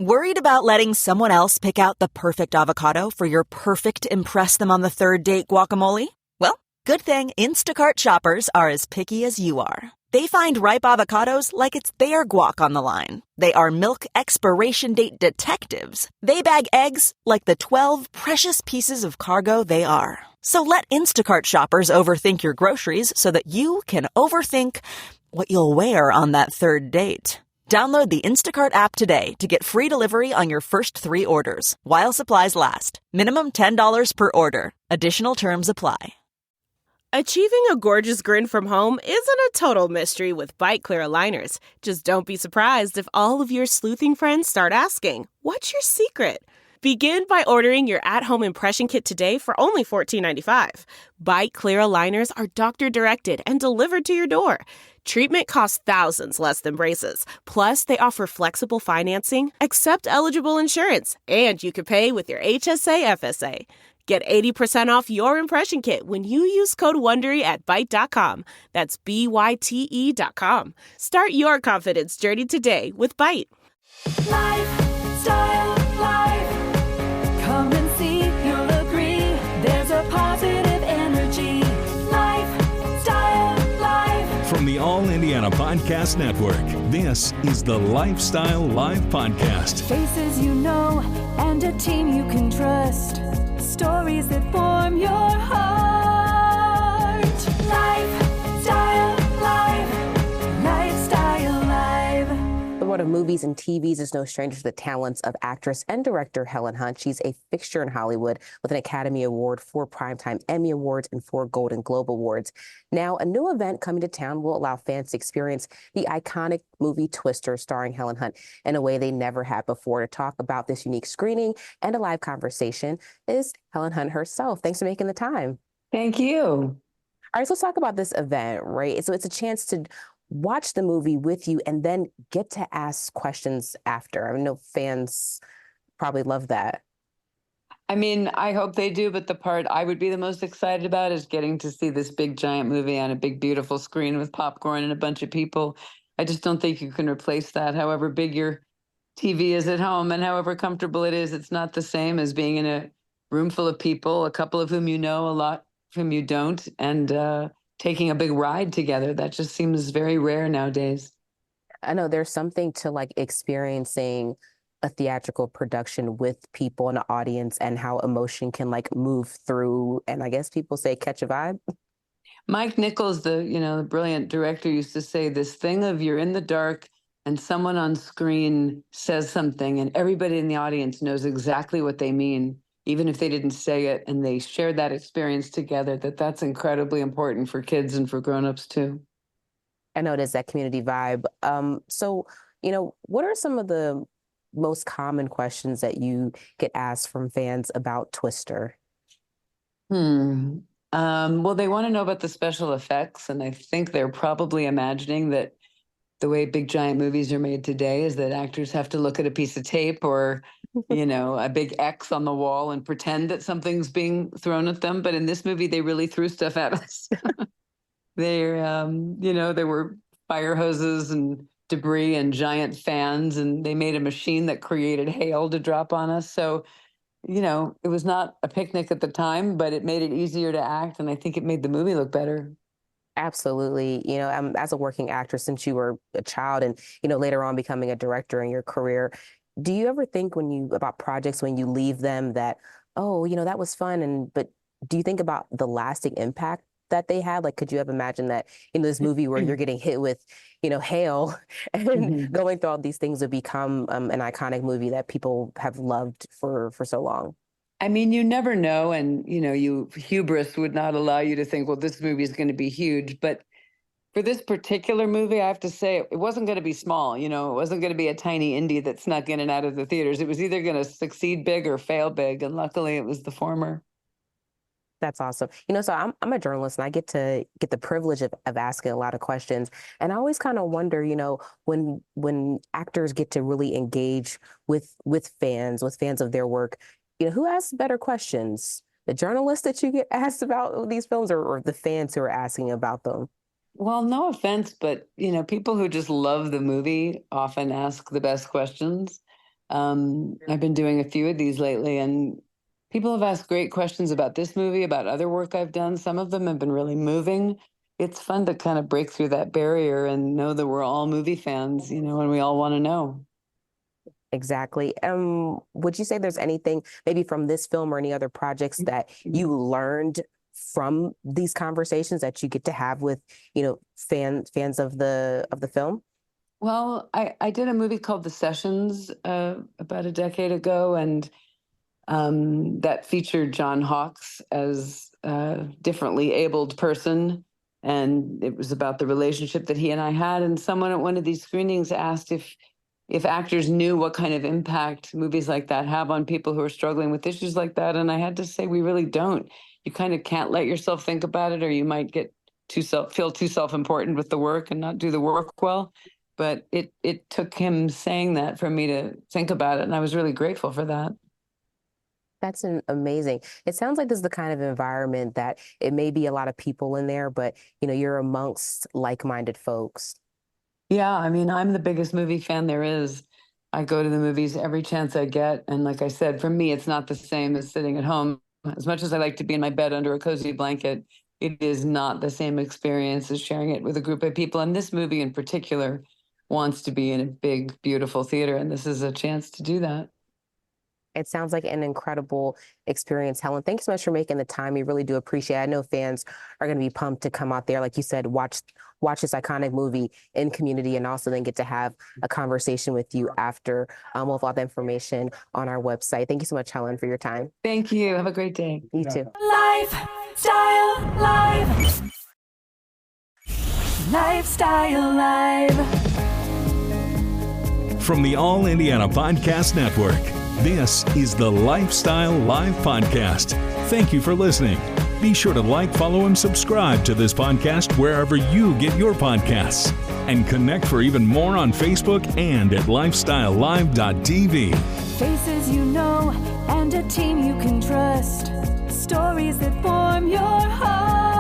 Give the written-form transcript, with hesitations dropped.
Worried about letting someone else pick out the perfect avocado for your perfect impress them on the third date guacamole? Well, good thing Instacart shoppers are as picky as you are. They find ripe avocados like it's their guac on the line. They are milk expiration date detectives. They bag eggs like the 12 precious pieces of cargo they are. So let Instacart shoppers overthink your groceries so that you can overthink what you'll wear on that third date. Download the Instacart app today to get free delivery on your first 3 orders, while supplies last. Minimum $10 per order. Additional terms apply. Achieving a gorgeous grin from home isn't a total mystery with Bite Clear aligners. Just don't be surprised if all of your sleuthing friends start asking, "What's your secret?" Begin by ordering your at-home impression kit today for only $14.95. Bite Clear aligners are doctor-directed and delivered to your door. Treatment costs thousands less than braces. Plus, they offer flexible financing, accept eligible insurance, and you can pay with your HSA FSA. Get 80% off your impression kit when you use code WONDERY at Byte.com. That's BYTE.com. Start your confidence journey today with Byte. Life.Style.Live. Come and see, you'll agree. There's a positive energy. Life.Style.Live. From the All Indiana Podcast Network, this is the Life.Style.Live podcast. Faces you know and a team you can trust. Stories that form your heart. Life.Style.Live. Life.Style.Live. The world of movies and TVs is no stranger to the talents of actress and director Helen Hunt. She's a fixture in Hollywood with an Academy Award, 4 Primetime Emmy Awards, and 4 Golden Globe Awards. Now, a new event coming to town will allow fans to experience the iconic movie Twister starring Helen Hunt in a way they never had before. To talk about this unique screening and a live conversation is Helen Hunt herself. Thanks for making the time. Thank you. All right, so let's talk about this event, right? So it's a chance to watch the movie with you and then get to ask questions after. I know fans probably love that. I mean, I hope they do, but the part I would be the most excited about is getting to see this big, giant movie on a big, beautiful screen with popcorn and a bunch of people. I just don't think you can replace that. However big your TV is at home and however comfortable it is, it's not the same as being in a room full of people, a couple of whom you know, a lot of whom you don't, and taking a big ride together. That just seems very rare nowadays. I know there's something to like experiencing a theatrical production with people in the audience and how emotion can like move through, and I guess people say catch a vibe. Mike Nichols, the brilliant director, used to say this thing of you're in the dark and someone on screen says something and everybody in the audience knows exactly what they mean, even if they didn't say it, and they shared that experience together, that's incredibly important for kids and for grownups too. I know there's that community vibe. So, what are some of the most common questions that you get asked from fans about Twister? Well, they want to know about the special effects, and I think they're probably imagining that the way big giant movies are made today is that actors have to look at a piece of tape or, a big X on the wall and pretend that something's being thrown at them. But in this movie, they really threw stuff at us. There were fire hoses and debris and giant fans, and they made a machine that created hail to drop on us. So, it was not a picnic at the time, but it made it easier to act, and I think it made the movie look better. Absolutely. As a working actress since you were a child and, later on becoming a director in your career, do you ever think about projects when you leave them that, oh, that was fun, but do you think about the lasting impact that they had? Like, could you have imagined that this movie where you're getting hit with, hail and going through all these things would become an iconic movie that people have loved for so long? I mean, you never know. And, hubris would not allow you to think, well, this movie is going to be huge. But for this particular movie, I have to say it wasn't going to be small. It wasn't going to be a tiny indie that snuck in and out of the theaters. It was either going to succeed big or fail big. And luckily it was the former. That's awesome. So I'm a journalist and I get to get the privilege of asking a lot of questions. And I always kind of wonder, when actors get to really engage with fans of their work, who asks better questions? The journalists that you get asked about these films or the fans who are asking about them? Well, no offense, but, people who just love the movie often ask the best questions. I've been doing a few of these lately, and people have asked great questions about this movie, about other work I've done. Some of them have been really moving. It's fun to kind of break through that barrier and know that we're all movie fans, and we all want to know. Exactly. Would you say there's anything maybe from this film or any other projects that you learned from these conversations that you get to have with, fans of the film? Well, I did a movie called The Sessions about a decade ago, and that featured John Hawkes as a differently abled person. And it was about the relationship that he and I had. And someone at one of these screenings asked if actors knew what kind of impact movies like that have on people who are struggling with issues like that. And I had to say, we really don't. You kind of can't let yourself think about it, or you might get feel too self-important with the work and not do the work well. But it took him saying that for me to think about it. And I was really grateful for that. That's amazing. It sounds like this is the kind of environment that it may be a lot of people in there, but you're amongst like-minded folks. Yeah, I mean, I'm the biggest movie fan there is. I go to the movies every chance I get. And like I said, for me, it's not the same as sitting at home. As much as I like to be in my bed under a cozy blanket, it is not the same experience as sharing it with a group of people. And this movie in particular wants to be in a big, beautiful theater. And this is a chance to do that. It sounds like an incredible experience, Helen. Thanks so much for making the time. We really do appreciate it. I know fans are going to be pumped to come out there, like you said, watch this iconic movie in community, and also then get to have a conversation with you after. We'll have all the information on our website. Thank you so much, Helen, for your time. Thank you. Have a great day. You too. Life.Style.Live. Life.Style.Live. From the All Indiana Podcast Network, this is the Life.Style.Live podcast. Thank you for listening. Be sure to like, follow, and subscribe to this podcast wherever you get your podcasts. And connect for even more on Facebook and at Life.Style.Live.tv. Faces you know and a team you can trust. Stories that form your heart.